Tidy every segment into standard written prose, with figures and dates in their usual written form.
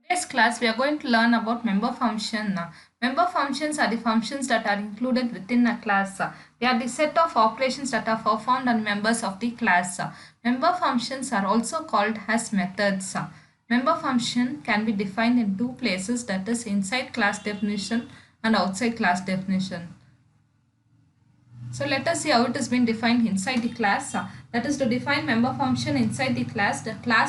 Today's class we are going to learn about member function. Member functions are the functions that are included within a class. They are the set of operations that are performed on members of the class. Member functions are also called as methods. Member function can be defined in two places, that is inside class definition and outside class definition. So let us see how it has been defined inside the class. That is, to define member function inside the class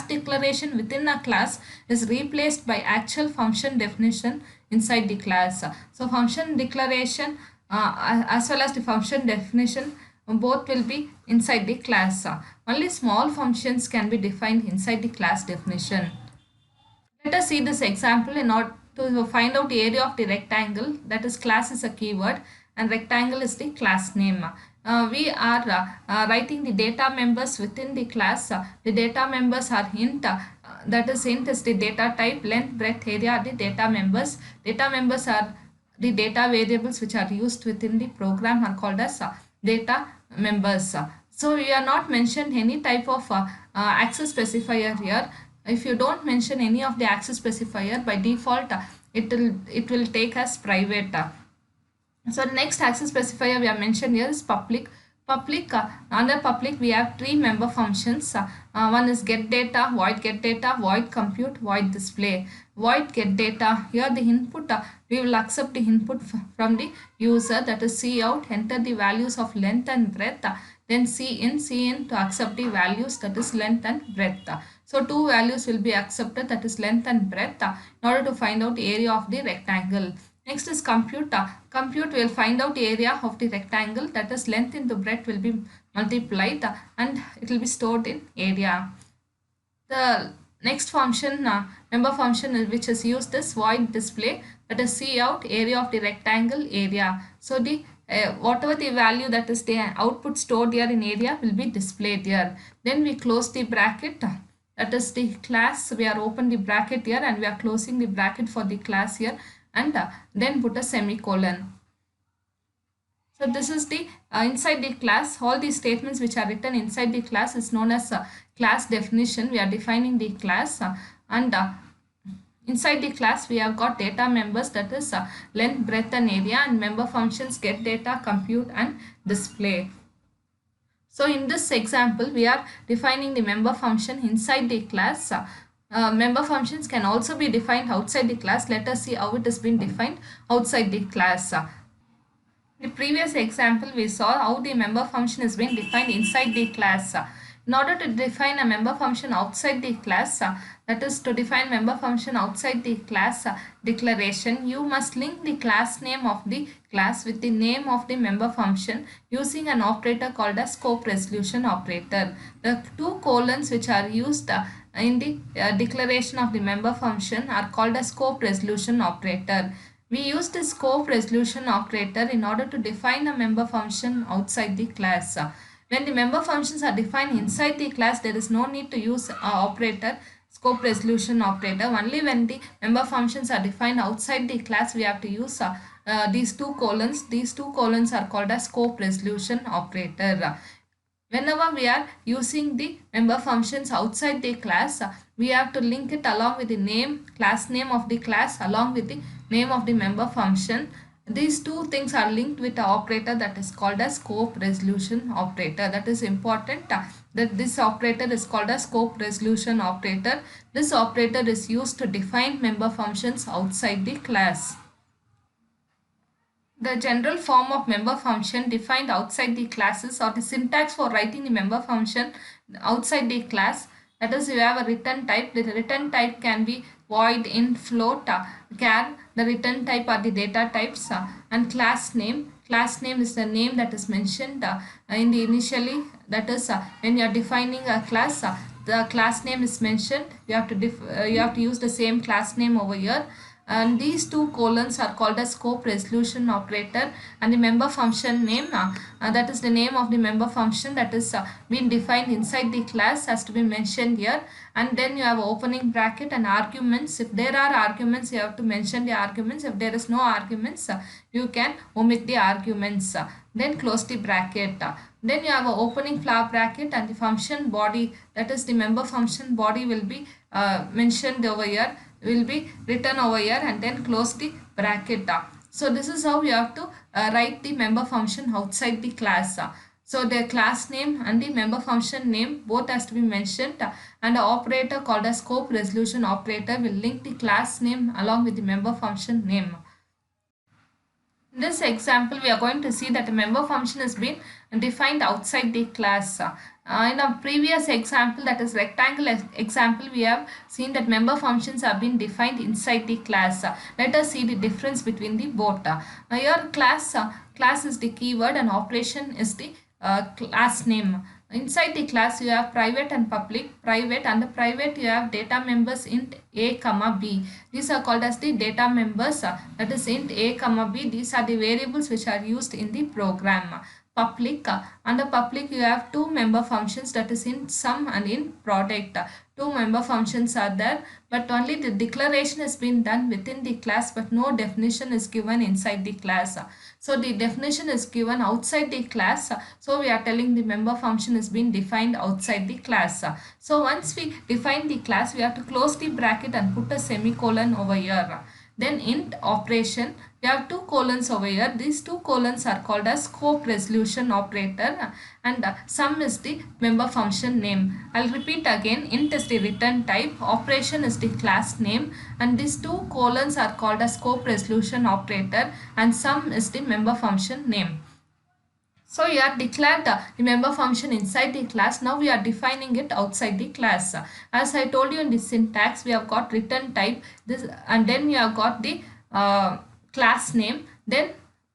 declaration within a class is replaced by actual function definition inside the class. So function declaration as well as the function definition both will be inside the class. Only small functions can be defined inside the class definition. Let us see this example in order to find out the area of the rectangle. That is, class is a keyword and rectangle is the class name. We are writing the data members within the class. The data members are int. That is, int is the data type, length, breadth, area are the data members. Data members are the data variables which are used within the program are called as data members. So we are not mentioned any type of access specifier here. If you don't mention any of the access specifier, by default it will take as private. So next access specifier we have mentioned here is public. Under public we have three member functions. One is get data, void compute, void display. Void get data, here the input we will accept the input from the user, that is cout, enter the values of length and breadth, then cin to accept the values, that is length and breadth. So two values will be accepted, that is length and breadth, in order to find out the area of the rectangle. Next is compute. Compute will find out the area of the rectangle, that is length into breadth will be multiplied and it will be stored in area. The next function, member function which is used is void display, that is cout, area of the rectangle, area. So the whatever the value that is the output stored here in area will be displayed here. Then we close the bracket, that is the class, we are open the bracket here and we are closing the bracket for the class here, and then put a semicolon. So this is the inside the class, all the statements which are written inside the class is known as class definition. We are defining the class and inside the class we have got data members, that is length, breadth and area, and member functions get data, compute and display. So in this example we are defining the member function inside the class. Member functions can also be defined outside the class. Let us see how it has been defined outside the class. In the previous example we saw how the member function is being defined inside the class. In order to define a member function outside the class, that is to define member function outside the class declaration, you must link the class name of the class with the name of the member function using an operator called a scope resolution operator. The two colons which are used in the declaration of the member function are called a scope resolution operator. We use the scope resolution operator in order to define a member function outside the class. When the member functions are defined inside the class, there is no need to use operator, scope resolution operator. Only when the member functions are defined outside the class, we have to use these two colons. These two colons are called a scope resolution operator. Whenever we are using the member functions outside the class, we have to link it along with the name, class name of the class, along with the name of the member function. These two things are linked with an operator that is called a scope resolution operator. That is important, that this operator is called a scope resolution operator. This operator is used to define member functions outside the class. The general form of member function defined outside the classes, or the syntax for writing the member function outside the class. That is, you have a return type. The return type can be void, int, float, char. The return type are the data types, and class name. Class name is the name that is mentioned in the initially. That is, when you are defining a class, the class name is mentioned. You have to use the same class name over here. And these two colons are called a scope resolution operator, and the member function name, that is the name of the member function that is been defined inside the class, has to be mentioned here. And then you have opening bracket and arguments. If there are arguments, you have to mention the arguments. If there is no arguments, you can omit the arguments. Then close the bracket. Then you have an opening flower bracket and the function body, that is the member function body will be mentioned over here. will be written over here and then close the bracket. So this is how you have to write the member function outside the class. So the class name and the member function name both has to be mentioned, and the operator called as scope resolution operator will link the class name along with the member function name. In this example, we are going to see that a member function has been defined outside the class. In a previous example, that is rectangle example, we have seen that member functions have been defined inside the class. Let us see the difference between the both. Here class is the keyword and operation is the class name. Inside the class you have private and public. Private, under private you have data members int a comma b. These are called as the data members, that is int a comma b. These are the variables which are used in the program. Public, under public you have two member functions, that is int sum and int product. Two member functions are there, but only the declaration has been done within the class, but no definition is given inside the class. So the definition is given outside the class. So we are telling the member function is being defined outside the class. So once we define the class, we have to close the bracket and put a semicolon over here. Then int operation, we have two colons over here. These two colons are called as scope resolution operator, and sum is the member function name. I'll repeat again. Int is the return type, operation is the class name, and these two colons are called as scope resolution operator, and sum is the member function name. So you have declared the member function inside the class. Now we are defining it outside the class. As I told you in the syntax, we have got return type, this, and then you have got the class name, then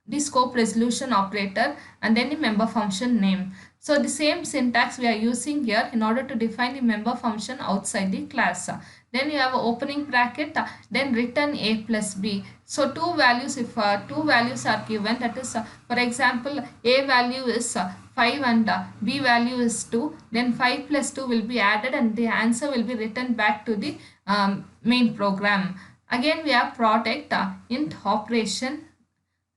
the scope resolution operator, and then the member function name. So the same syntax we are using here in order to define the member function outside the class. Then you have an opening bracket, then return a plus b. So two values, if two values are given, that is for example a value is 5 and b value is 2, then 5 plus 2 will be added and the answer will be written back to the main program. Again we have product, int operation,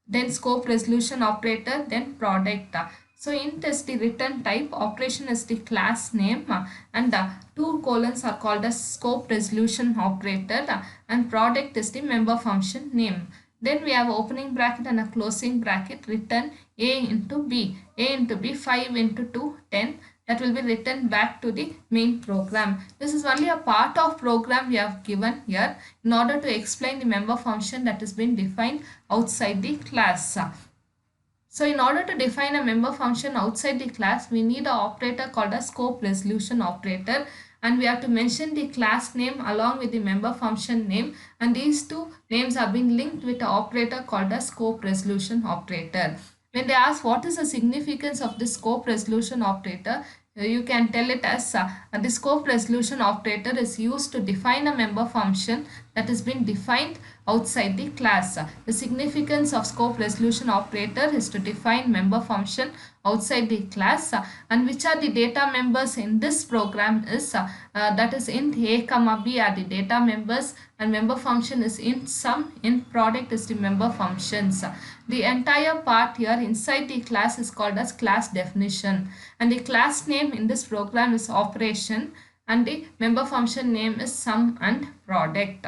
then scope resolution operator, then product. So int is the return type, operation is the class name, and two colons are called as scope resolution operator, and product is the member function name. Then we have opening bracket and a closing bracket, return a into b. A into b, 5 into 2, 10. That will be written back to the main program. This is only a part of program we have given here in order to explain the member function that has been defined outside the class. So in order to define a member function outside the class, we need an operator called a scope resolution operator, and we have to mention the class name along with the member function name, and these two names have been linked with an operator called a scope resolution operator. When they ask what is the significance of this scope resolution operator, you can tell it as the scope resolution operator is used to define a member function that has been defined outside the class. The significance of scope resolution operator is to define member function outside the class, and which are the data members in this program is that is int a comma b are the data members, and member function is int sum, int product is the member functions. The entire part here inside the class is called as class definition, and the class name in this program is operation, and the member function name is sum and product.